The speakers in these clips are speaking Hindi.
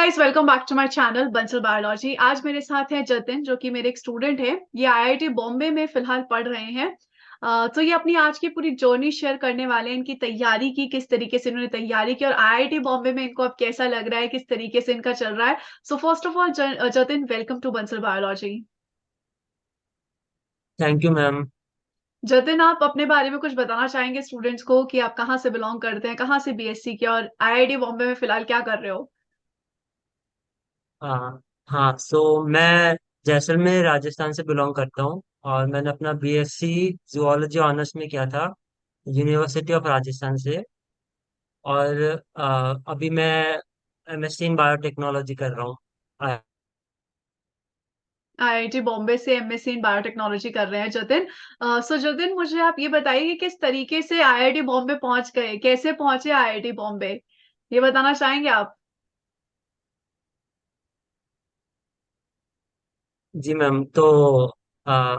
Guys, welcome back to my channel Bansal biology. आज मेरे साथ है जतिन, जो कि मेरे एक स्टूडेंट है। ये आईआईटी बॉम्बे में फिलहाल पढ़ रहे हैं। तो ये अपनी आज की पूरी जर्नी शेयर करने वाले हैं, इनकी तैयारी की, किस तरीके से इन्होंने तैयारी की और आईआईटी बॉम्बे में इनको अब कैसा लग रहा है, किस तरीके से इनका चल रहा है। So first of all Jatin, welcome to Bansal biology. Thank you ma'am. Jatin, आप अपने बारे में कुछ बताना चाहेंगे स्टूडेंट्स को कि आप कहाँ से बिलोंग करते हैं, कहाँ से बीएससी किया और आईआईटी बॉम्बे में फिलहाल क्या कर रहे हो। हाँ हाँ, मैं जैसलमेर राजस्थान से बिलोंग करता हूँ और मैंने अपना बीएससी जूलॉजी ऑनर्स में किया था यूनिवर्सिटी ऑफ राजस्थान से। और अभी मैं एमएससी इन बायोटेक्नोलॉजी कर रहा हूँ। आ, आईआईटी बॉम्बे से एमएससी इन बायोटेक्नोलॉजी कर रहे हैं जतिन। सो जतिन, मुझे आप ये बताइए कि किस तरीके से आईआईटी बॉम्बे पहुंच गए, कैसे पहुंचे आईआईटी बॉम्बे, ये बताना चाहेंगे आप। जी मैम, आ,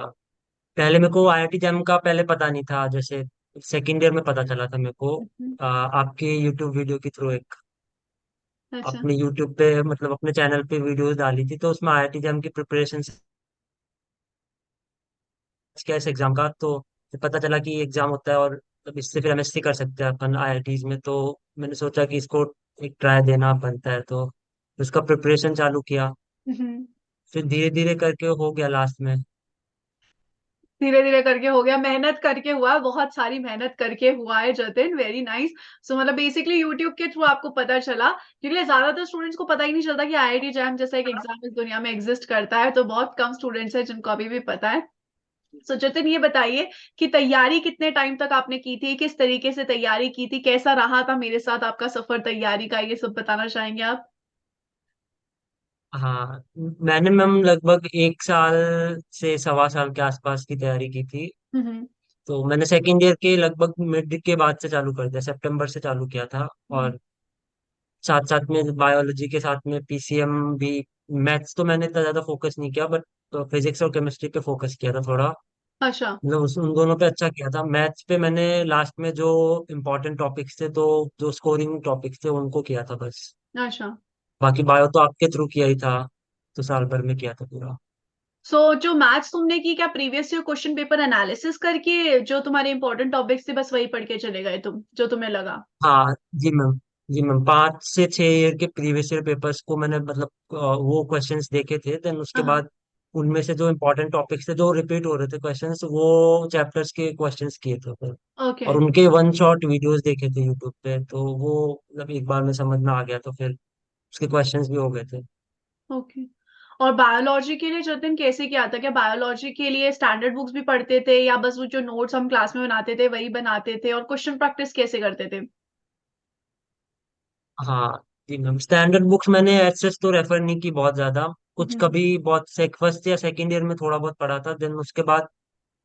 पहले मेरे को आईआईटी जैम का पहले पता नहीं था। जैसे सेकेंड ईयर में पता चला था मेरे को हम्म। आपके यूट्यूब वीडियो के थ्रू। एक अच्छा। अपने यूट्यूब पे, मतलब अपने चैनल पे वीडियोस डाली थी, तो उसमें आईआईटी जैम की प्रिपरेशन किया इस एग्जाम का। तो फिर पता चला कि ये एग्जाम होता है और तब इससे फिर एमएससी कर सकते हैं अपन आईआईटीज में। तो मैंने सोचा कि इसको एक ट्राई देना बनता है, तो उसका प्रिपरेशन चालू किया। हम्म। फिर धीरे धीरे करके हो गया लास्ट में। धीरे धीरे करके हो गया, मेहनत करके हुआ है, बहुत सारी मेहनत करके हुआ है जतिन, वेरी नाइस। सो मतलब बेसिकली यूट्यूब के थ्रू आपको पता चला, क्योंकि ज्यादातर स्टूडेंट्स को पता ही नहीं चलता कि आईआईटी जैम जैसा एक एग्जाम इस दुनिया में एग्जिस्ट करता है। तो बहुत कम स्टूडेंट्स हैं जिनको अभी भी पता है। सो जतिन, ये बताइए कि तैयारी कितने टाइम तक आपने की थी, किस तरीके से तैयारी की थी, कैसा रहा था मेरे साथ आपका सफर तैयारी का, ये सब बताना चाहेंगे आप। हाँ, मैंने मैम लगभग 1 साल से 1.25 साल के आसपास की तैयारी की थी। हम्म। तो मैंने सेकेंड ईयर के लगभग मिड के बाद से चालू कर दिया, सितंबर से चालू किया था। हम्म। और साथ साथ में बायोलॉजी के साथ में पीसीएम भी। मैथ्स तो मैंने इतना ज्यादा फोकस नहीं किया, बट फिजिक्स और केमिस्ट्री पे फोकस किया था थोड़ा। अच्छा। मतलब उन दोनों पे अच्छा किया था। मैथ्स पे मैंने लास्ट में जो इम्पोर्टेंट टॉपिक्स थे, तो जो स्कोरिंग टॉपिक्स थे उनको किया था बस। अच्छा। बाकी बायो तो आपके थ्रू किया ही था, तो साल भर में किया था पूरा। जो मैथ्स तुमने की, क्या previous year question paper analysis करके जो तुम्हारे इंपॉर्टेंट टॉपिक्स थे बस वही पढ़ के चले गए तुम, जो तुम्हें लगा। हाँ जी मैम। जी मैम, 5 से 6 ईयर के प्रीवियस ईयर पेपर्स को मैंने मतलब वो क्वेश्चंस देखे थे। देन उसके हाँ। बाद उनमें से जो इम्पोर्टेंट टॉपिक्स थे, जो रिपीट हो रहे थे क्वेश्चंस, वो चैप्टर्स के क्वेश्चंस किए थे फिर। ओके। और उनके वन शॉट वीडियोस देखे थे यूट्यूब पे, तो वो मतलब एक बार में समझ में आ गया, तो फिर उसके क्वेश्चंस भी हो गए थे। ओके। और बायोलॉजी के लिए जतिन कैसे किया था, क्या बायोलॉजी के लिए स्टैंडर्ड बुक्स भी पढ़ते थे या बस वो जो नोट्स हम क्लास में बनाते थे वही बनाते थे, और क्वेश्चन प्रैक्टिस कैसे करते थे। हाँ जी मैम, स्टैंडर्ड बुक्स मैंने एसेस तो रेफर नहीं की बहुत ज्यादा। कुछ हम्म। कभी बहुत फर्स्ट या सेकेंड ईयर में थोड़ा बहुत पढ़ा था। देन उसके बाद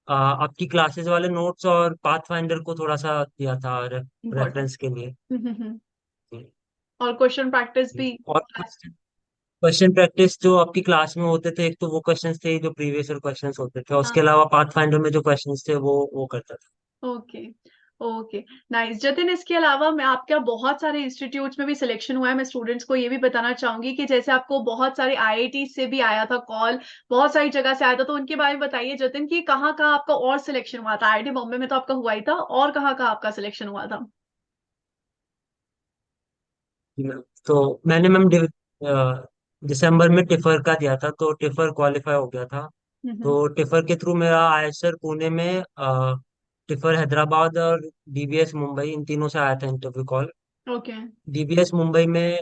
आपकी क्लासेस वाले नोट्स और पाथ फाइंडर को थोड़ा सा दिया था इम्पोर्टेंट। रेफरेंस के लिए। हम्म। जी, और क्वेश्चन प्रैक्टिस जी। भी। और क्वेश्चन प्रैक्टिस जो आपकी क्लास में होते थे, एक तो वो क्वेश्चंस थे जो प्रीवियस ईयर क्वेश्चंस होते थे, और उसके हाँ। अलावा पाथ फाइंडर में जो क्वेश्चंस थे वो करता था। ओके। ओके। नाइस जतिन, इसके अलावा मैं आपका बहुत सारे इंस्टीट्यूट्स में भी सिलेक्शन हुआ है। मैं स्टूडेंट्स को ये भी बताना चाहूंगी कि जैसे आपको बहुत सारे आईआईटी से भी आया था कॉल, बहुत सारी जगह से आया था, तो उनके बारे में बताइए जतिन कि कहाँ कहाँ आपका और सिलेक्शन हुआ था। आईआईटी बॉम्बे में तो आपका हुआ ही था, और कहाँ कहाँ आपका सिलेक्शन हुआ था। जी मैम, तो मैंने मैम दिसंबर में टिफर का दिया था, तो टिफर क्वालिफाई हो गया था। हम्म। तो टिफर के थ्रू मेरा आईएसआर पुणे में, टिफर हैदराबाद और डीबीएस मुंबई, इन तीनों से आया था interview call. Okay. DBS Mumbai में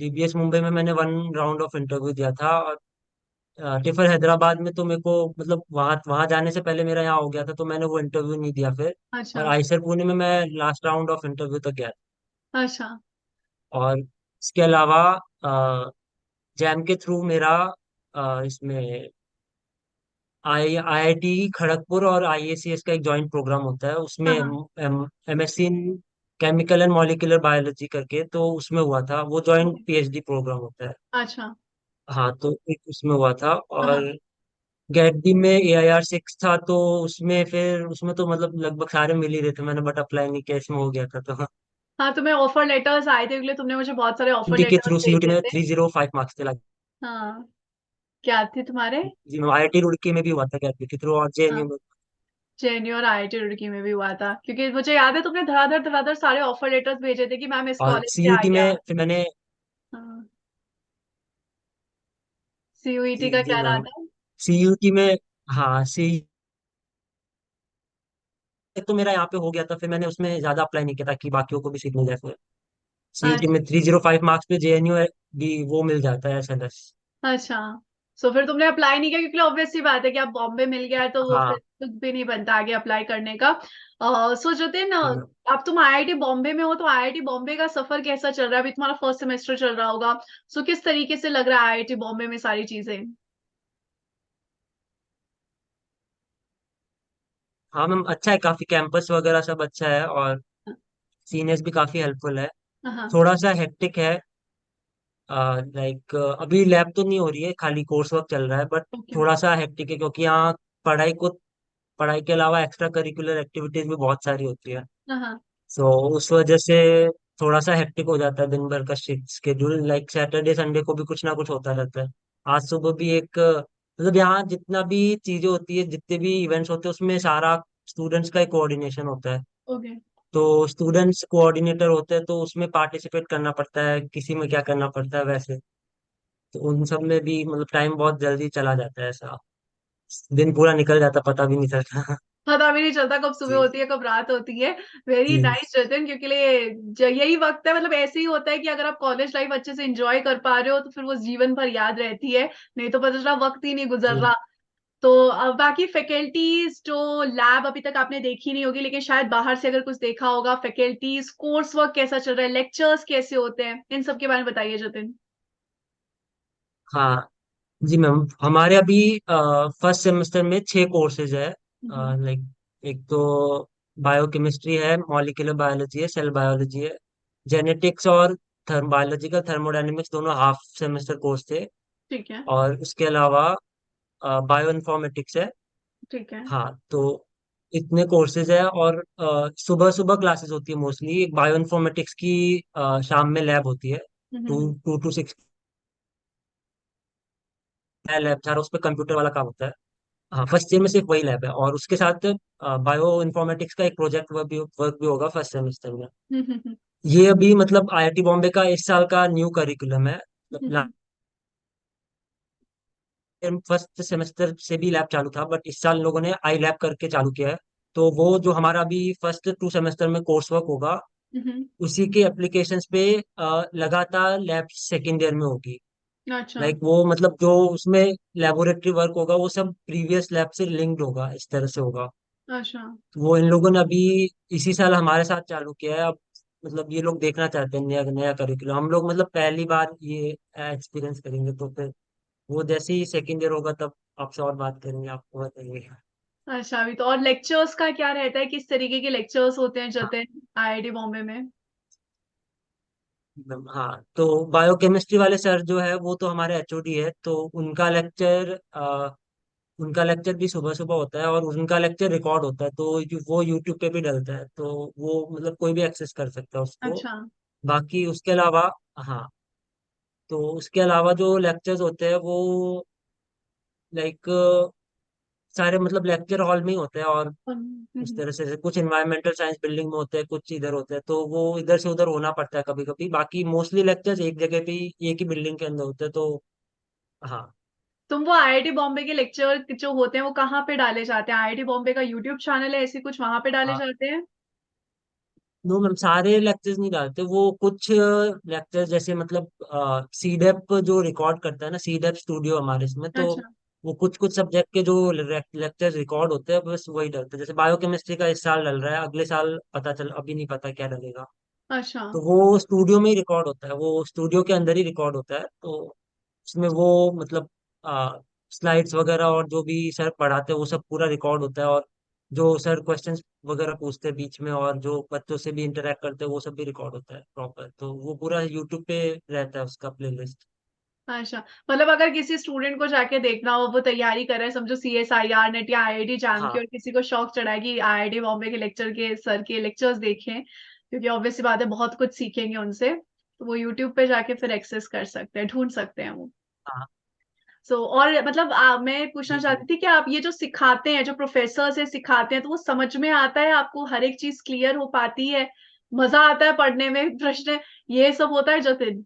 डीबीएस मुंबई में मैंने 1 राउंड ऑफ इंटरव्यू दिया था। और टिफर हैदराबाद में तो मेरे को मतलब वहाँ वहाँ जाने से पहले मेरा यहाँ हो गया था, तो मैंने वो इंटरव्यू नहीं दिया फिर। और अच्छा। आईएसआर पुणे में मैं लास्ट राउंड ऑफ इंटरव्यू तक गया अच्छा। था। और इसके अलावा जैम के थ्रू मेरा इसमें आईआईटी खड़गपुर और आईएसीएस का एक जॉइंट प्रोग्राम होता है, उसमें हाँ हाँ। MSc in chemical and molecular biology करके, तो उसमें हुआ था। वो जॉइंट ओके। पीएचडी प्रोग्राम होता है। अच्छा। हाँ, तो एक उसमें हुआ था। हाँ और हाँ। गेट डी में AIR 6 था, तो उसमें तो मतलब लगभग सारे मिल ही रहे थे, मैंने बट अप्लाई नहीं किया, इसमें हो गया था तो। हाँ, तुम्हें ऑफर लेटर्स आए थे, इसलिए तुमने मुझे बहुत सारे ऑफर सीयूटी के लेटर्स थ्रू, सीयूटी भेजे में थे। 305 मार्क्स थे like, हाँ, क्या थे तुम्हारे? जी मैम, आईआईटी रुड़की में भी हुआ था कैट के थ्रू, और हाँ, जेएनयू में। जेएनयू और आईआईटी रुड़की में भी हुआ था, क्योंकि मुझे याद है तुमने धड़ाधड़ धड़ाधड़ सारे ऑफर लेटर्स भेजे थे कि मैम इस और कॉलेज से आ सीयूटी गया। में फिर मैंने, हाँ, सीयूईटी जी का जी क्या रहा मैम, था? सीयूटी में, हाँ सी, तो मेरा यहाँ पे हो गया था, फिर मैंने उसमें ज्यादा अप्लाई नहीं किया ताकि बाकियों को भी सीट मिल जाए फिर। सीयूटी में 305 मार्क्स पे जेएनयू भी वो मिल जाता है एसएलएस। अच्छा, सो फिर तुमने अप्लाई नहीं किया, क्योंकि ऑब्वियस सी बात है कि अब बॉम्बे मिल गया है तो वो फिर हाँ कुछ भी नहीं बनता आगे अप्लाई करने का। सो जतिन, जी मैम। अब तुम आईआईटी बॉम्बे में हो, तो आईआईटी बॉम्बे का सफर कैसा चल रहा है? अभी तुम्हारा फर्स्ट सेमेस्टर चल रहा होगा, सो किस तरीके से लग रहा है आईआईटी बॉम्बे में सारी चीजें? हाँ मैम, अच्छा है, काफी कैंपस वगैरह सब अच्छा है, और सीनियर्स भी काफी हेल्पफुल है। हाँ। थोड़ा सा हेक्टिक है, लाइक अभी लैब तो नहीं हो रही है, खाली कोर्स वर्क चल रहा है, बट ओके। थोड़ा सा हेक्टिक है क्योंकि यहाँ पढ़ाई के अलावा एक्स्ट्रा करिकुलर एक्टिविटीज भी बहुत सारी होती है। हाँ। सो उस वजह से थोड़ा सा हेक्टिक हो जाता है दिन भर का शेड्यूल, लाइक सैटरडे संडे को भी कुछ ना कुछ होता रहता है। आज सुबह भी एक, मतलब यहाँ जितना भी चीजें होती है, जितने भी इवेंट्स होते हैं, उसमें सारा स्टूडेंट्स का ही कोऑर्डिनेशन होता है। ओके। तो स्टूडेंट्स कोऑर्डिनेटर होते हैं, तो उसमें पार्टिसिपेट करना पड़ता है, किसी में क्या करना पड़ता है वैसे। तो उन सब में भी मतलब टाइम बहुत जल्दी चला जाता है, ऐसा दिन पूरा निकल जाता, पता भी नहीं चलता। पता भी नहीं चलता कब सुबह जी होती है कब रात होती है। वेरी जी नाइस जतिन, क्योंकि यही वक्त है, मतलब ऐसे ही होता है कि अगर आप कॉलेज लाइफ अच्छे से एंजॉय कर पा रहे हो तो फिर वो जीवन भर याद रहती है, नहीं तो पता चला वक्त ही नहीं गुजर जी। रहा। तो बाकी फैकल्टीज जो लैब अभी तक आपने देखी नहीं होगी, लेकिन शायद बाहर से अगर कुछ देखा होगा, फैकल्टीज कोर्स वर्क कैसा चल रहा है, लेक्चर्स कैसे होते हैं, इन सब के बारे में बताइए जतिन। हाँ जी मैम, हमारे अभी फर्स्ट सेमेस्टर में 6 कोर्सेज है। हम्म। लाइक एक तो बायोकेमिस्ट्री है, मॉलिक्यूलर बायोलॉजी है, सेल बायोलॉजी है, जेनेटिक्स और बायोलॉजिकल थर्मोडायनेमिक्स, दोनों हाफ सेमेस्टर कोर्स थे। ठीक है। और उसके अलावा बायो इन्फॉर्मेटिक्स है। ठीक है। हाँ, तो इतने कोर्सेज है, और सुबह सुबह क्लासेस होती है मोस्टली। एक बायो इन्फॉर्मेटिक्स की शाम में लैब होती है, टू हम्म। 2 to 6 लैब, सारा उस पर कंप्यूटर वाला काम होता है। हाँ, फर्स्ट ईयर में सिर्फ वही लैब है, और उसके साथ बायो इन्फॉर्मेटिक्स का एक प्रोजेक्ट वर्क भी होगा फर्स्ट सेमेस्टर में। हम्म। ये अभी मतलब आईआईटी बॉम्बे का इस साल का न्यू करिकुलम है। हम्म। फर्स्ट सेमेस्टर से भी लैब चालू था, बट इस साल लोगों ने आई लैब करके चालू किया है। तो वो जो हमारा अभी फर्स्ट 2 सेमेस्टर में कोर्स वर्क होगा, हम्म। उसी के एप्लीकेशंस पे लगातार लैब सेकेंड ईयर में होगी। अच्छा। लाइक वो मतलब जो उसमें लेबोरेटरी वर्क होगा, वो सब प्रीवियस लैब से लिंक्ड होगा, इस तरह से होगा। अच्छा। तो वो इन लोगों ने अभी इसी साल हमारे साथ चालू किया है। अब मतलब ये लोग देखना चाहते हैं नया नया करिकुलम, हम लोग मतलब पहली बार ये एक्सपीरियंस करेंगे, तो फिर वो जैसे ही सेकेंड ईयर होगा तब आपसे और बात करेंगे, आपको बताएंगे। अच्छा, अभी तो और लेक्चर्स का क्या रहता है, किस तरीके के लेक्चर्स होते हैं हाँ जतिन आईआईटी बॉम्बे में? हाँ, तो बायोकेमिस्ट्री वाले सर जो है वो तो हमारे एचओडी है, तो उनका लेक्चर भी सुबह सुबह होता है, और उनका लेक्चर रिकॉर्ड होता है, तो वो यूट्यूब पे भी डलता है, तो वो मतलब कोई भी एक्सेस कर सकता है उसको। अच्छा। बाकी उसके अलावा, हाँ, तो उसके अलावा जो लेक्चर्स होते हैं वो लाइक सारे मतलब लेक्चर हॉल में ही होते हैं, और इस हम्म। तरह से कुछ इन्वायरमेंटल साइंस बिल्डिंग में होते हैं, कुछ इधर होते हैं, तो वो इधर से उधर होना पड़ता है कभी कभी। बाकी मोस्टली लेक्चर्स एक जगह पे ही, एक ही बिल्डिंग के अंदर होते हैं, तो हाँ। तुम वो आईआईटी बॉम्बे के लेक्चर जो होते हैं वो कहाँ पे डाले जाते हैं? आईआईटी बॉम्बे का यूट्यूब चैनल है ऐसे कुछ, वहां पे डाले हाँ, जाते हैं? नो मैम, सारे लेक्चर्स नहीं डालते वो, कुछ लेक्चर्स जैसे मतलब सीडेप जो रिकॉर्ड करता है ना, सीडेप स्टूडियो हमारे इसमें, तो अच्छा। वो कुछ कुछ सब्जेक्ट के जो लेक्चर्स रिकॉर्ड होते हैं बस वही डलते हैं। जैसे बायोकेमिस्ट्री का इस साल डल रहा है, अगले साल पता चल, अभी नहीं पता क्या डलेगा। अच्छा। तो वो स्टूडियो में ही रिकॉर्ड होता है, वो स्टूडियो के अंदर ही रिकॉर्ड होता है, तो उसमें वो मतलब स्लाइड्स वगैरह और जो भी सर पढ़ाते हैं वो सब पूरा रिकॉर्ड होता है, और जो सर क्वेश्चंस वगैरह पूछते हैं बीच में, और जो बच्चों से भी इंटरेक्ट करते हैं, वो सब भी रिकॉर्ड होता है प्रॉपर, तो वो पूरा यूट्यूब पे रहता है उसका प्लेलिस्ट। अच्छा, मतलब अगर किसी स्टूडेंट को जाके देखना हो, वो तैयारी कर रहा है, समझो सीएसआईआर नेट या आईआईटी जैम की, हाँ और किसी को शौक चढ़ा है कि आईआईटी बॉम्बे के लेक्चर के सर के लेक्चर्स देखें, क्योंकि ऑब्वियसली बात है बहुत कुछ सीखेंगे उनसे, तो वो यूट्यूब पे जाके फिर एक्सेस कर सकते हैं, ढूंढ सकते हैं वो। हाँ। और मतलब मैं पूछना जी जी। चाहती थी कि आप ये जो सिखाते हैं, जो प्रोफेसर है सिखाते हैं, तो वो समझ में आता है आपको, हर एक चीज क्लियर हो पाती है, मजा आता है पढ़ने में, प्रश्न ये सब होता है जतिन?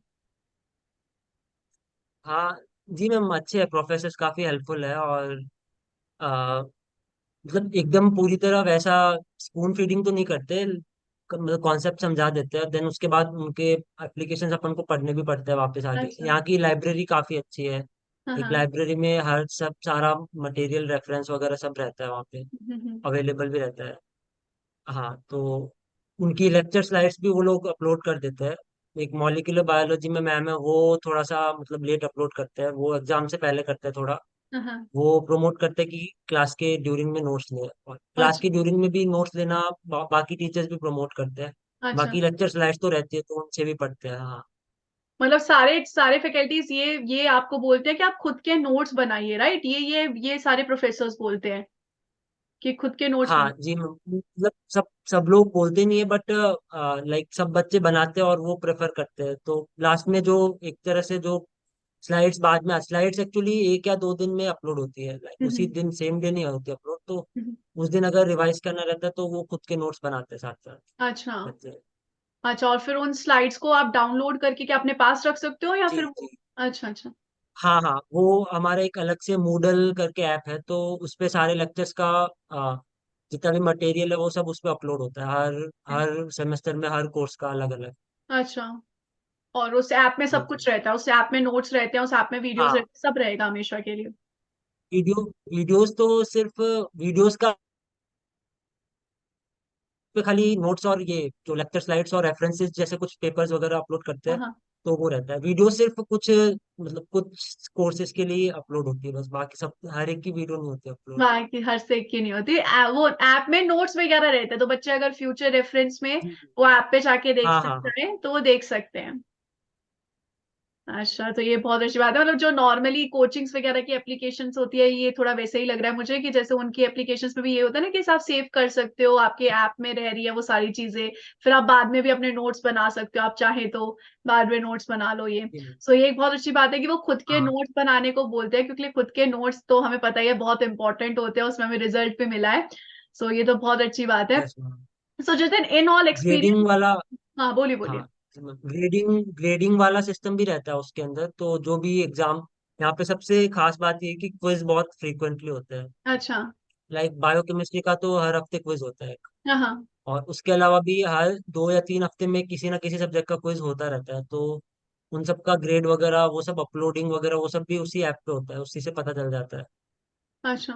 हाँ जी मैम, अच्छे है, प्रोफेसर काफी हेल्पफुल है। और आ, मतलब एकदम पूरी तरह वैसा स्पून फीडिंग तो नहीं करते, मतलब कॉन्सेप्ट समझा देते हैं, देन उसके बाद उनके एप्लीकेशंस अपन को पढ़ने भी पड़ते हैं वापस आके। अच्छा। यहाँ की लाइब्रेरी काफी अच्छी है। हाँ एक हाँ। लाइब्रेरी में हर सब सारा मटेरियल रेफरेंस वगैरह सब रहता है वहाँ पे, हम्म। अवेलेबल भी रहता है। हाँ तो उनकी लेक्चर स्लाइड्स भी वो लोग अपलोड कर देते हैं। एक मॉलिक्यूलर बायोलॉजी में मैम है, वो थोड़ा सा मतलब लेट अपलोड करते हैं, वो एग्जाम से पहले करते हैं थोड़ा। हाँ हाँ। वो प्रमोट करते हैं कि क्लास के ड्यूरिंग में नोट्स लें, और क्लास अच्छा। के ड्यूरिंग में भी नोट्स लेना बाकी टीचर्स भी प्रमोट करते हैं। अच्छा। बाकी लेक्चर स्लाइड्स तो रहती है तो उनसे भी पढ़ते हैं। हाँ। मतलब सारे सारे फैकल्टीज ये आपको बोलते हैं कि आप खुद के नोट्स बनाइए, राइट? ये सारे प्रोफेसर्स बोलते हैं कि खुद के नोट्स हाँ बनाइए। जी, मतलब सब सब लोग बोलते नहीं है, बट लाइक सब बच्चे बनाते हैं और वो प्रेफर करते हैं। तो लास्ट में जो एक तरह से जो स्लाइड्स बाद में, स्लाइड्स एक्चुअली 1 या 2 दिन में अपलोड होती है, लाइक उसी हम्म। दिन सेम डे नहीं होती अपलोड। तो हम्म। उस दिन अगर रिवाइज करना रहता है तो वो खुद के नोट्स बनाते हैं साथ साथ अच्छा। बच्चे। अच्छा, और फिर उन स्लाइड्स को आप डाउनलोड करके क्या अपने पास रख सकते हो, या जी फिर जी। अच्छा अच्छा। हाँ हाँ, वो हमारा एक अलग से मूडल करके ऐप है, तो उस पे सारे लेक्चर्स का जितना भी मटेरियल है वो सब उस पे अपलोड होता है, हर हर सेमेस्टर में हर कोर्स का अलग अलग। अच्छा, और उस ऐप में जी सब जी। कुछ रहता है, उस ऐप में नोट्स रहते हैं, उस ऐप में वीडियोस हाँ, रहते हैं, सब रहेगा हमेशा के लिए? वीडियो वीडियोस तो सिर्फ वीडियोस का पे खाली नोट्स और ये जो लेक्चर स्लाइड्स और रेफरेंसेस जैसे कुछ पेपर्स वगैरह अपलोड करते हाँ हैं, हाँ। तो वो रहता है। वीडियो सिर्फ कुछ मतलब कुछ कोर्सेज के लिए अपलोड होती है बस, बाकी सब हर एक की वीडियो नहीं होती अपलोड। बाकी हर से की नहीं होती। वो ऐप में नोट्स वगैरह रहते हैं, तो बच्चे अगर फ्यूचर रेफरेंस में जी जी। वो ऐप पे जाके देख हाँ हाँ हाँ। सकते हैं, तो वो देख सकते हैं। अच्छा, तो ये बहुत अच्छी बात है। मतलब जो नॉर्मली कोचिंग्स वगैरह की एप्लीकेशंस होती है, ये थोड़ा वैसे ही लग रहा है मुझे, कि जैसे उनकी एप्लीकेशंस में भी ये होता है ना कि आप सेव कर सकते हो, आपके ऐप में रह रही है वो सारी चीजें, फिर आप बाद में भी अपने नोट्स बना सकते हो, आप चाहे तो बाद में नोट्स बना लो ये। जी मैम। सो ये एक बहुत अच्छी बात है कि वो खुद के हाँ। नोट्स बनाने को बोलते हैं, क्योंकि खुद के नोट्स तो हमें पता ही है बहुत इंपॉर्टेंट होते हैं, उसमें हमें रिजल्ट भी मिला है। सो ये तो बहुत अच्छी बात है। Yes ma'am. So Jitin, in all grading experience. वाला। हाँ, बोलिए बोलिए। हाँ, ग्रेडिंग ग्रेडिंग वाला सिस्टम भी रहता है उसके अंदर, तो जो भी एग्जाम, यहाँ पे सबसे खास बात ये है कि क्विज बहुत फ्रीक्वेंटली होते हैं। अच्छा। लाइक बायोकेमिस्ट्री का तो हर हफ्ते क्विज होता है, हाँ हाँ। और उसके अलावा भी हर 2 या 3 हफ्ते में किसी ना किसी सब्जेक्ट का क्विज होता रहता है। तो उन सब का ग्रेड वगैरह वो सब अपलोडिंग वगैरह वो सब भी उसी ऐप पे होता है, उसी से पता चल जाता है। अच्छा,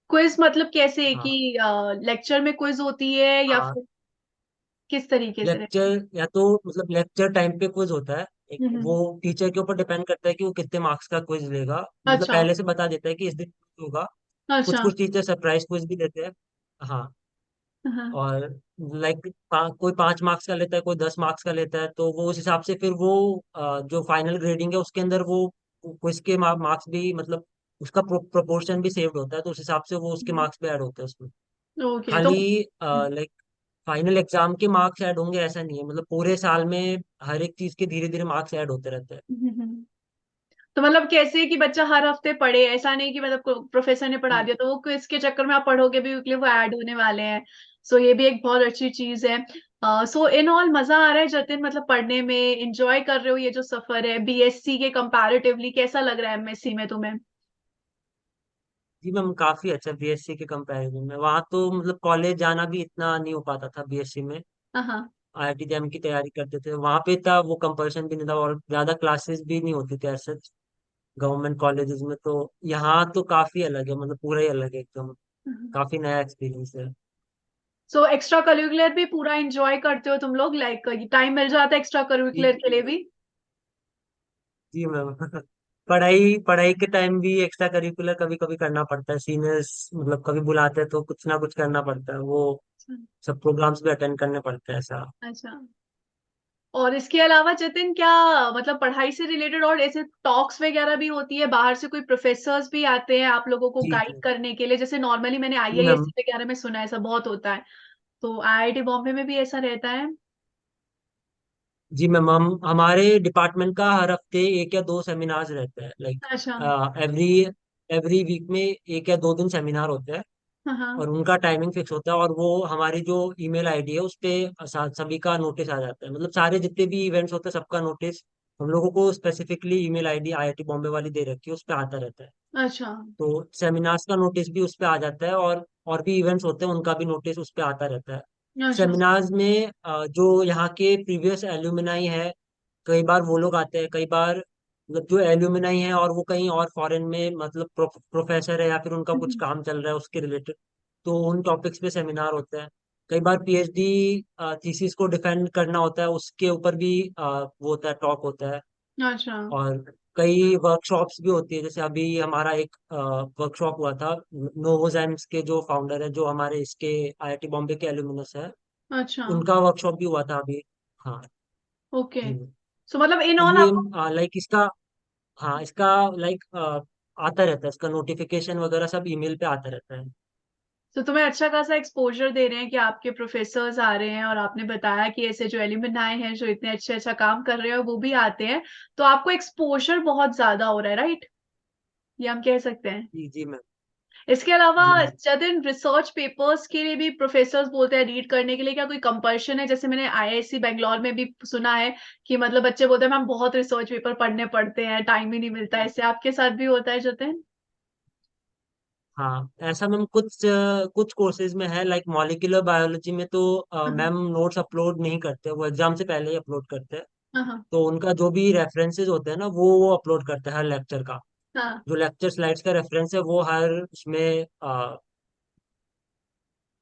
क्विज मतलब कैसे कि हाँ लेक्चर में क्विज होती है, या हाँ। फिर किस तरीके से रहती लेक्चर या तो मतलब लेक्चर टाइम पे क्विज होता है, एक है? वो टीचर के ऊपर डिपेंड करता है कि वो कितने मार्क्स का क्विज लेगा। मतलब अच्छा। पहले से बता देता है कि इस दिन quiz होगा। कुछ अच्छा। कुछ टीचर सरप्राइज क्विज भी देते हैं। हाँ। हाँ। और लाइक कोई 5 मार्क्स का लेता है, कोई 10 मार्क्स का लेता है, तो वो उस हिसाब से फिर वो जो फाइनल ग्रेडिंग है उसके अंदर वो क्विज के मार्क्स भी मतलब उसका प्रोपोर्शन भी सेव्ड होता है, तो उस हिसाब से वो उसके मार्क्स भी ऐड होते हैं उसमें। ओके, तो खाली लाइक फाइनल एग्जाम के मार्क्स ऐड होंगे ऐसा नहीं है, मतलब पूरे साल में हर एक चीज के धीरे धीरे मार्क्स ऐड होते रहते हैं। तो मतलब कैसे कि बच्चा हर हफ्ते पढ़े, ऐसा नहीं कि मतलब प्रोफेसर ने पढ़ा जी दिया तो वो क्विज के चक्कर में आप पढ़ोगे भी, क्योंकि वो ऐड होने वाले हैं। सो ये भी एक बहुत अच्छी चीज है। सो इन ऑल मजा आ रहा है जतिन, मतलब पढ़ने में इंजॉय कर रहे हो ये जो सफर है बीएससी के कंपैरेटिवली? कैसा लग रहा है एमएससी में तुम्हें? जी मैम, काफी अच्छा बीएससी के कंपैरिजन में। वहाँ तो मतलब कॉलेज जाना भी इतना नहीं हो पाता था बीएससी में। हाँ हाँ। आईआईटी जैम की तैयारी करते थे, वहाँ पे था वो कंपल्शन भी नहीं था, और ज्यादा क्लासेस भी नहीं होती थी ऐसे गवर्नमेंट कॉलेजेस में। तो यहाँ तो काफी अलग है, मतलब पूरा ही अलग है एकदम। काफी नया एक्सपीरियंस है। सो एक्स्ट्रा करिकुलर भी पूरा एंजॉय करते हो तुम लोग? लाइक टाइम मिल जाता है एक्स्ट्रा जी करिकुलर के लिए भी? जी मैम। पढ़ाई पढ़ाई के टाइम भी एक्स्ट्रा करिकुलर कभी कभी करना पड़ता है, सीनियर्स मतलब कभी बुलाते हैं तो कुछ ना कुछ करना पड़ता है, वो सब प्रोग्राम्स भी अटेंड करने पड़ते हैं ऐसा। अच्छा। और इसके अलावा जतिन, क्या मतलब पढ़ाई से रिलेटेड और ऐसे टॉक्स वगैरह भी होती है? बाहर से कोई प्रोफेसर्स भी आते हैं आप लोगों को जी गाइड जी। करने के लिए? जैसे नॉर्मली मैंने जी मैम। आईआईएससी वगैरह में सुना है ऐसा बहुत होता है, तो आईआईटी बॉम्बे में भी ऐसा रहता है? जी मैम, हम हमारे डिपार्टमेंट का हर हफ्ते एक या दो सेमिनार्स रहते हैं, लाइक अच्छा। एवरी एवरी वीक में एक या दो दिन सेमिनार होते हैं। हाँ हाँ। और उनका टाइमिंग फिक्स होता है, और वो हमारी जो ईमेल आईडी है उस पे सभी का नोटिस आ जाता है, मतलब सारे जितने भी इवेंट्स होते हैं सबका नोटिस हम लोगों को specifically email ID IIT Bombay वाली दे रखी है, उस पे आता रहता है। अच्छा। तो सेमिनार्स का नोटिस भी उस पे आ जाता है, और भी इवेंट्स होते हैं उनका भी नोटिस उस पे आता रहता है। अच्छा। सेमिनार्स में जो यहाँ के प्रीवियस एल्यूमिनाई है, कई बार वो लोग आते हैं, कई बार मतलब जो एल्यूमिनाई है और वो कहीं और फॉरेन में मतलब प्रोफेसर है या फिर उनका कुछ हम्म। काम चल रहा है उसके रिलेटेड, तो उन टॉपिक्स पे सेमिनार होते हैं। कई बार पीएचडी थीसिस को डिफेंड करना होता है, उसके ऊपर भी वो होता है, टॉक होता है। अच्छा। और कई वर्कशॉप्स भी होती है, जैसे अभी हमारा एक वर्कशॉप हुआ था, नोवोzymes के जो फाउंडर है, जो हमारे इसके आईआईटी बॉम्बे के एल्यूमिनस है, अच्छा। उनका वर्कशॉप भी हुआ था अभी। हाँ ओके। जी। सो मतलब इन तो ऑल ये आपको। लाइक इसका, हाँ इसका लाइक आता रहता है, इसका नोटिफिकेशन वगैरह सब ईमेल पे आता रहता है। तो तुम्हें अच्छा खासा एक्सपोजर दे रहे हैं कि आपके प्रोफेसर्स आ रहे हैं, और आपने बताया कि ऐसे जो एल्यूमिनाई हैं जो इतने अच्छे अच्छा काम कर रहे हैं वो भी आते हैं। तो आपको एक्सपोजर बहुत ज्यादा हो रहा है, राइट? ये हम कह सकते हैं। जी जी मैम। इसके अलावा जी मैम। जतिन, रिसर्च पेपर्स के लिए भी प्रोफेसर्स बोलते हैं रीड करने के लिए, क्या कोई कंपल्शन है? जैसे मैंने आईआईसी बेंगलोर में भी सुना है कि मतलब बच्चे बोलते हैं मैम बहुत रिसर्च पेपर पढ़ने पड़ते हैं, टाइम ही नहीं मिलता है। ऐसे आपके साथ भी होता है जतिन? हाँ ऐसा मैम कुछ कोर्सेज में है, लाइक मॉलिक्यूलर बायोलॉजी में तो हाँ मैम नोट्स अपलोड नहीं करते, वो एग्जाम से पहले ही अपलोड करते हैं। हाँ। हाँ तो उनका जो भी रेफरेंसेस होते हैं ना, वो अपलोड करते हैं हर लेक्चर का। हाँ। जो लेक्चर स्लाइड्स का रेफरेंस है वो हर उसमें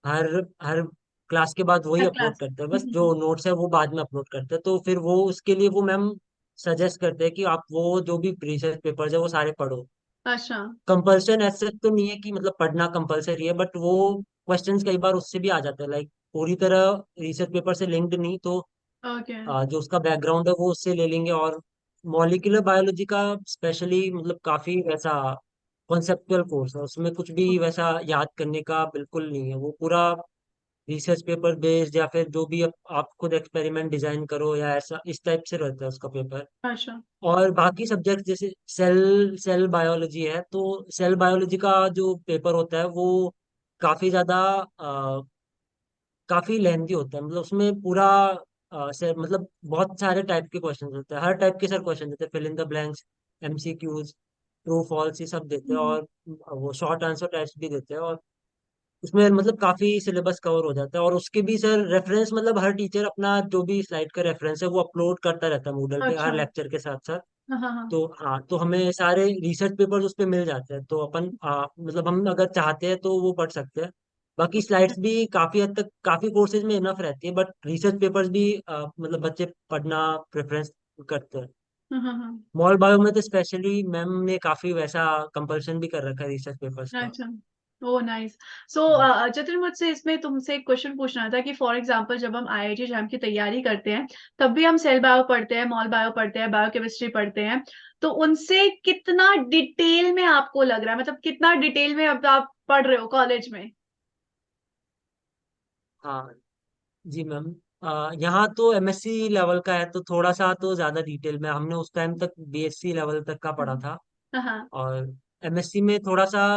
हर हर क्लास के बाद वही हर अपलोड क्लास। करते हैं, बस जो नोट्स है वो बाद में अपलोड करते हैं। तो फिर वो उसके लिए वो मैम सजेस्ट करते हैं कि आप वो जो भी रिसर्च पेपर्स है वो सारे पढ़ो। अच्छा। कंपल्सन ऐसे तो नहीं है कि मतलब पढ़ना कंपलसरी है, बट वो क्वेश्चंस कई बार उससे भी आ जाते हैं, लाइक पूरी तरह रिसर्च पेपर से लिंक्ड नहीं तो ओके। जो उसका बैकग्राउंड है वो उससे ले लेंगे। और मॉलिक्यूलर बायोलॉजी का स्पेशली मतलब काफी वैसा कॉन्सेप्चुअल कोर्स है, उसमें कुछ भी वैसा याद करने का बिल्कुल नहीं है, वो पूरा रिसर्च पेपर बेस्ड या फिर जो भी आप खुद एक्सपेरिमेंट डिजाइन करो या ऐसा इस टाइप से रहता है उसका पेपर। अच्छा। और बाकी सब्जेक्ट जैसे सेल बायोलॉजी है, तो सेल बायोलॉजी का जो पेपर होता है वो काफी ज्यादा काफी लेंथी होता है, मतलब उसमें पूरा मतलब बहुत सारे टाइप के क्वेश्चन होते हैं, हर टाइप के सर क्वेश्चन देते हैं, fill in the blanks, MCQs, true false, ये सब देते हैं। हम्म। और वो शॉर्ट आंसर टेस्ट भी देते हैं, और उसमें मतलब काफी सिलेबस कवर हो जाता है। और उसके भी सर रेफरेंस, मतलब हर टीचर अपना जो भी स्लाइड का रेफरेंस है वो अपलोड करता रहता है मूडल पे अच्छा। हर लेक्चर के साथ साथ। हाँ हाँ हाँ। तो हाँ, तो हमें सारे रिसर्च पेपर्स उस पे मिल जाते हैं, तो अपन मतलब हम अगर चाहते हैं तो वो पढ़ सकते हैं। बाकी स्लाइड्स भी काफी हद तक काफी कोर्सेज में इनफ रहती है, बट रिसर्च पेपर्स भी मतलब बच्चे पढ़ना प्रेफरेंस करते हैं। हाँ हाँ हाँ। मॉल बायो में तो स्पेशली मैम ने काफी वैसा कंपल्सन भी कर रखा है रिसर्च पेपर्स का। अच्छा। ओ नाइस। सो जी जतिन, मुझसे इसमें तुमसे एक क्वेश्चन पूछना था कि फॉर एग्जांपल जब हम आईआईटी जैम की तैयारी करते हैं, तब भी हम सेल बायो पढ़ते हैं, मॉल बायो पढ़ते हैं, बायोकेमिस्ट्री पढ़ते हैं। तो उनसे कितना डिटेल में आपको लग रहा है, मतलब कितना डिटेल में अब आप पढ़ रहे हो कॉलेज में? हाँ। जी मैम, यहाँ तो एमएससी लेवल का है, तो थोड़ा सा तो ज़्यादा डिटेल में, हमने उस टाइम तक बीएससी लेवल तक का पढ़ा था। हाँ हाँ और एमएससी में थोड़ा सा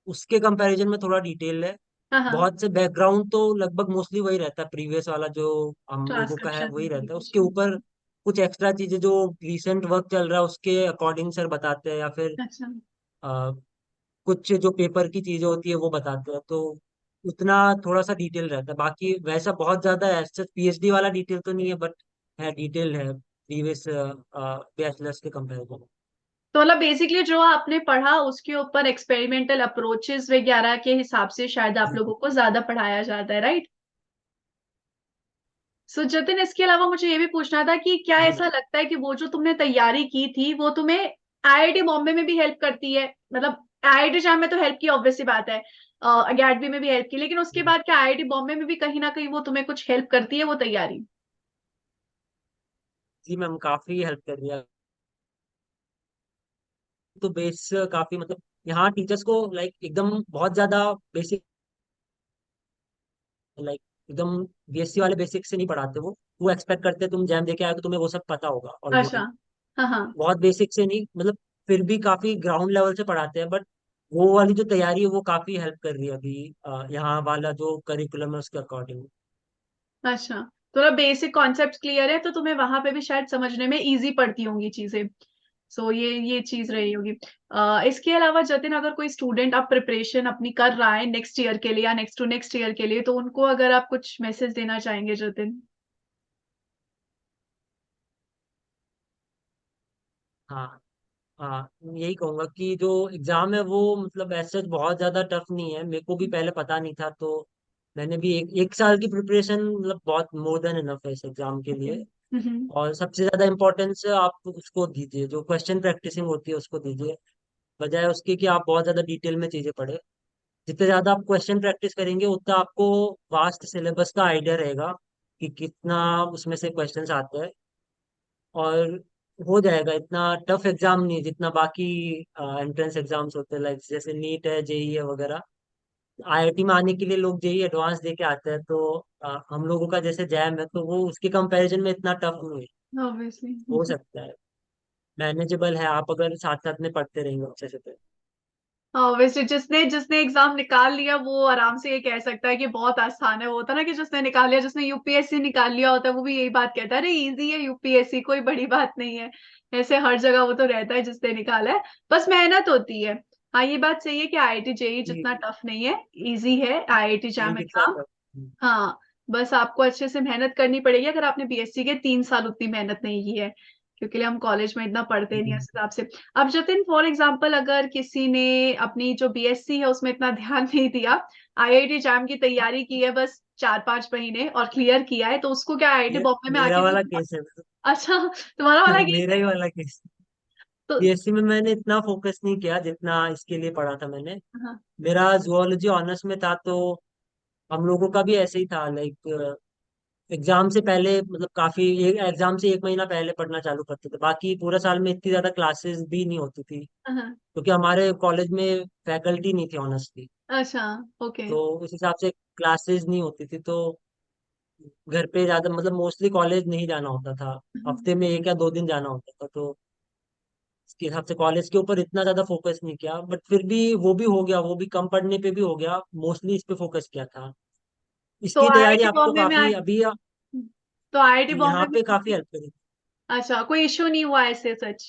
उसके कंपैरिजन में थोड़ा डिटेल है। हाँ हाँ। बहुत से बैकग्राउंड तो लगभग मोस्टली वही रहता है, प्रीवियस वाला जो हम लोगों का है ट्रांसक्रिप्शन वही रहता है, उसके वेरिफिकेशन। ऊपर कुछ एक्स्ट्रा चीजें जो रिसेंट वर्क चल रहा है उसके अकॉर्डिंग सर बताते हैं, या फिर अच्छा। अ, कुछ जो पेपर की चीजें होती है वो बताते हैं। तो उतना थोड़ा सा डिटेल रहता है, बाकी वैसा बहुत ज्यादा है पीएचडी वाला डिटेल तो नहीं है, बट है, डिटेल है प्रीवियस बैचलर्स के कंपेरिजन। तो मतलब बेसिकली जो आपने पढ़ा उसके ऊपर एक्सपेरिमेंटल अप्रोचेस वगैरह के हिसाब से शायद आप लोगों को ज्यादा पढ़ाया जाता है, राइट? सो जतिन, इसके अलावा मुझे ये भी पूछना था कि क्या जी ऐसा मैम। लगता है कि वो जो तुमने तैयारी की थी वो तुम्हें आईआईटी बॉम्बे में भी हेल्प करती है? मतलब आईआईटी जहां में तो हेल्प की, ऑब्वियस सी बात है, अकेडमी में भी हेल्प की, लेकिन उसके बाद क्या आईआईटी बॉम्बे में भी कहीं ना कहीं वो तुम्हें कुछ हेल्प करती है वो तैयारी? जी मैम, काफी हेल्प कर रही है। तो बेस काफी मतलब यहाँ टीचर्स को लाइक एकदम बहुत ज्यादा बेसिक, लाइक एकदम बीएससी वाले बेसिक से नहीं पढ़ाते वो, वो एक्सपेक्ट करते हैं तुम जैम देके आए तो तुम्हें वो सब पता होगा अच्छा। ऑलरेडी। हाँ हाँ। बहुत बेसिक से नहीं, मतलब फिर भी काफी ग्राउंड लेवल से पढ़ाते हैं, बट वो वाली जो तैयारी है वो काफी हेल्प कर रही है अभी यहाँ वाला जो करिकुलम है उसके अकॉर्डिंग। अच्छा, थोड़ा बेसिक कॉन्सेप्ट क्लियर है तो तुम्हें वहां पे भी शायद समझने में इजी पड़ती होंगी चीजें। सो ये चीज रही होगी। इसके अलावा जतिन, अगर कोई स्टूडेंट अब प्रिपरेशन अपनी कर रहा है नेक्स्ट ईयर के लिए या नेक्स्ट टू नेक्स्ट ईयर के लिए, तो उनको अगर आप कुछ मैसेज देना चाहेंगे जतिन। हाँ हाँ, यही कहूंगा कि जो एग्जाम है वो मतलब ऐसे बहुत ज्यादा टफ नहीं है, मेरे को भी पहले पता नहीं था, तो मैंने भी एक साल की प्रिपरेशन मतलब बहुत मोर देन इनफ है इस एग्जाम के ओके। लिए। हम्म। और सबसे ज्यादा इम्पोर्टेंस आप उसको दीजिए, जो क्वेश्चन प्रैक्टिसिंग होती है उसको दीजिए, बजाय उसके कि आप बहुत ज्यादा डिटेल में चीजें पढ़े। जितने ज्यादा आप क्वेश्चन प्रैक्टिस करेंगे उतना आपको वास्ट सिलेबस का आइडिया रहेगा कि कितना उसमें से क्वेश्चंस आते हैं। और हो जाएगा, इतना टफ एग्जाम नहीं है जितना बाकी एंट्रेंस एग्जाम्स होते हैं, लाइक जैसे नीट है, जेई है वगैरह। आईआईटी में आने के लिए लोग जेई एडवांस दे के आते हैं, तो हम लोगों का जैसे जैम है तो वो उसके कंपैरिजन में इतना टफ नहीं है। ऑब्वियसली। हो सकता है, मैनेजेबल है, आप अगर साथ साथ में पढ़ते रहेंगे अच्छे से तो। ऑब्वियसली जिसने जिसने एग्जाम निकाल लिया वो आराम से ये कह सकता है कि बहुत आसान है। वो होता है ना कि जिसने निकाल लिया, जिसने यूपीएससी निकाल लिया होता है, वो भी यही बात कहता है, अरे इजी है यूपीएससी, कोई बड़ी बात नहीं है। ऐसे हर जगह वो तो रहता है जिसने निकाला है, बस मेहनत होती है। हाँ, ये बात सही है कि आईआईटी जेई जितना जी, टफ नहीं है, इजी है आईआईटी जैम नीट इतना एग्जाम। टफ। हाँ, बस आपको अच्छे से मेहनत करनी पड़ेगी अगर आपने बीएससी के 3 साल उतनी मेहनत नहीं की है, क्योंकि हम कॉलेज में इतना पढ़ते नहीं है उस हिसाब से। अब जतिन, फॉर एग्जाम्पल अगर किसी ने अपनी जो बीएससी है उसमें इतना ध्यान नहीं दिया, आईआईटी जैम की तैयारी की है बस 4-5 महीने और क्लियर किया है, तो उसको क्या आईआईटी बॉम्बे में मेरा आके वो। वाला केस है। अच्छा, तुम्हारा वाला केस मेरा है। ही वाला केस। तो बीएससी में मैंने इतना फोकस नहीं किया जितना इसके लिए पढ़ा था मैंने। हाँ मेरा जुअलॉजी ऑनर्स में था, तो हम लोगों का भी ऐसे ही था, लाइक एग्जाम से पहले मतलब काफी एग्जाम से 1 महीना पहले पढ़ना चालू करते थे, बाकी पूरा साल में इतनी ज्यादा क्लासेस भी नहीं होती थी, हाँ। क्योंकि हमारे कॉलेज में फैकल्टी नहीं थी ऑनर्स की। अच्छा। ओके। तो उस हिसाब से क्लासेस नहीं होती थी, तो घर पे ज्यादा मतलब मोस्टली कॉलेज नहीं जाना होता था। हफ्ते में 1 या 2 दिन जाना होता था, तो इसके हिसाब से कॉलेज के ऊपर इतना ज्यादा फोकस नहीं किया, बट फिर भी वो भी हो गया, वो भी कम पढ़ने पे भी हो गया, मोस्टली इस पे फोकस किया था। तो इसकी तैयारी आईआईटी आपको बॉम्बे में काफी अभी तो आईआईटी यहाँ बॉम्बे में पे काफी हेल्प करेगी। अच्छा, कोई इश्यू नहीं हुआ ऐसे सच।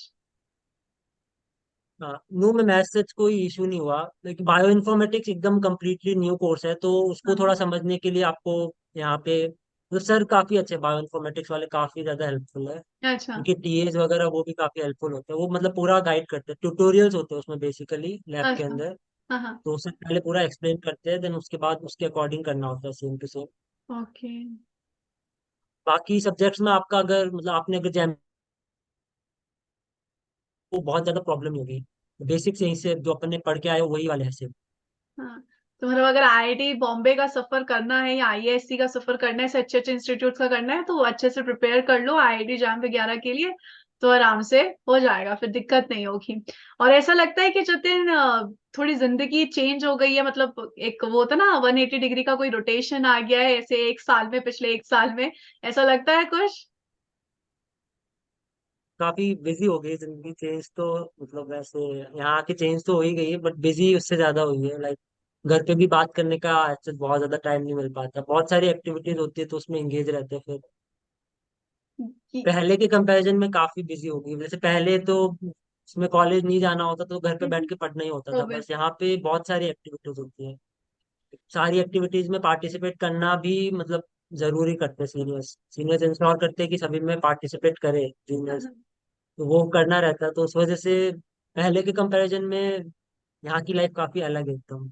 हाँ, नो में मैथ्स सच कोई इशू नहीं हुआ, लेकिन बायो इन्फॉर्मेटिक्स एकदम कम्प्लीटली न्यू कोर्स है, तो उसको थोड़ा समझने के लिए आपको यहाँ पे तो सर काफी अच्छे बायो इन्फॉर्मेटिक्स वाले, काफी ज्यादा हेल्पफुल है। अच्छा। उनके टीएज वगैरह वो भी काफी हेल्पफुल होते हैं, वो मतलब पूरा गाइड करते हैं, ट्यूटोरियल्स होते हैं उसमें बेसिकली लैब के अच्छा। अंदर। हाँ हाँ। तो उससे पहले पूरा एक्सप्लेन करते हैं, देन उसके बाद उसके अकॉर्डिंग करना होता है सेम टू सेम। ओके। बाकी सब्जेक्ट्स में आपका अगर मतलब आपने अगर जैम को बहुत ज्यादा प्रॉब्लम नहीं होगी, बेसिक से यहीं से जो अपने पढ़ के आए हो वही वाले हैं सेम। हाँ, तो मतलब अगर आईआईटी बॉम्बे का सफर करना है या आईआईएससी का सफर करना है, ऐसे अच्छे अच्छे इंस्टीट्यूट का करना है, तो अच्छे से प्रिपेयर कर लो आईआईटी जैम 11 के लिए, तो आराम से हो जाएगा, फिर दिक्कत नहीं होगी। और ऐसा लगता है कि जतिन थोड़ी जिंदगी चेंज हो गई है, मतलब एक वो होता ना 180 डिग्री का कोई रोटेशन आ गया है ऐसे एक साल में, पिछले एक साल में, ऐसा लगता है कुछ। काफी बिजी हो गई जिंदगी, चेंज तो मतलब वैसे यहाँ की चेंज तो हो ही गई है, बट बिजी उससे ज्यादा हुई है, लाइक घर पे भी बात करने का ऐसे बहुत ज्यादा टाइम नहीं मिल पाता, बहुत सारी एक्टिविटीज होती है तो उसमें एंगेज रहते हैं फिर। कि- पहले के कंपैरिजन में काफी बिजी हो गई, जैसे पहले तो उसमें कॉलेज नहीं जाना होता तो घर पे बैठ के पढ़ना ही होता था कोविड। बस, यहाँ पे बहुत सारी एक्टिविटीज होती है। सारी एक्टिविटीज में पार्टिसिपेट करना भी मतलब जरूरी करते हैं सीनियर्स, सीनियर्स इंश्योर करते हैं कि सभी में पार्टिसिपेट करे जूनियर्स, तो वो करना रहता है, तो उस वजह से पहले के कंपैरिजन में यहाँ की लाइफ काफी अलग है एकदम।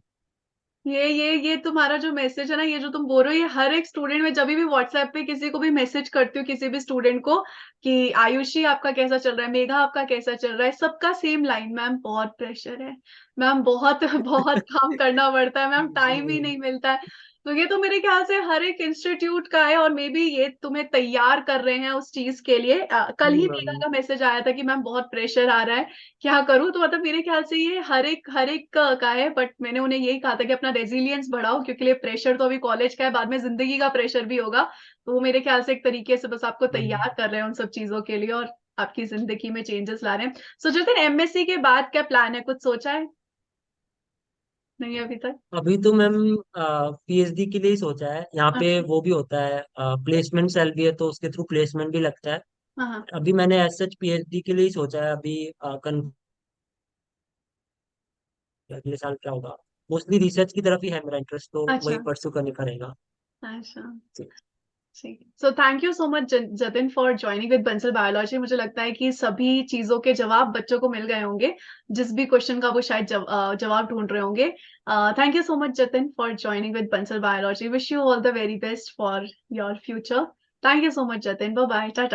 ये तुम्हारा जो मैसेज है ना, ये जो तुम बोल रहे हो, ये हर एक स्टूडेंट में जब भी व्हाट्सएप पे किसी को भी मैसेज करती हूँ, किसी भी स्टूडेंट को, कि आयुषी आपका कैसा चल रहा है, मेघा आपका कैसा चल रहा है, सबका सेम लाइन, मैम बहुत प्रेशर है, मैम बहुत बहुत काम करना पड़ता है, मैम टाइम ही जी। नहीं मिलता है। तो ये तो मेरे ख्याल से हर एक इंस्टीट्यूट का है, और मे बी ये तुम्हें तैयार कर रहे हैं उस चीज के लिए। कल जी ही मेगा मैम। का मैसेज आया था कि मैम बहुत प्रेशर आ रहा है, क्या करूं। तो मतलब मेरे ख्याल से ये हर एक का है, बट मैंने उन्हें यही कहा था कि अपना रेजिलियंस बढ़ाओ, क्योंकि ये प्रेशर तो अभी कॉलेज का है, बाद में जिंदगी का प्रेशर भी होगा। तो वो मेरे ख्याल से एक तरीके से बस आपको तैयार कर रहे हैं उन सब चीजों के लिए, और आपकी जिंदगी में चेंजेस ला रहे हैं। सो जतिन, एमएससी के बाद क्या प्लान है, कुछ सोचा है? नहीं अभी तक? अभी तो मैम पीएचडी के लिए ही सोचा है। यहाँ पे अच्छा। वो भी होता है, प्लेसमेंट सेल भी है, तो उसके थ्रू प्लेसमेंट भी लगता है। हाँ हाँ। अभी मैंने एज सच पीएचडी के लिए ही सोचा है। अभी अगले साल क्या होगा, मोस्टली रिसर्च की तरफ ही है मेरा इंटरेस्ट, तो वही अच्छा। परस्यू करने का रहेगा। अच्छा। जी। ठीक। So thank you so much Jatin for joining with Bansal biology. मुझे लगता है कि सभी चीजों के जवाब बच्चों को मिल गए होंगे, जिस भी क्वेश्चन का वो शायद जवाब ढूंढ रहे होंगे। Thank you so much Jatin for joining with Bansal biology. Wish you all the very best for your future. Thank you so much Jatin, bye bye, Tata.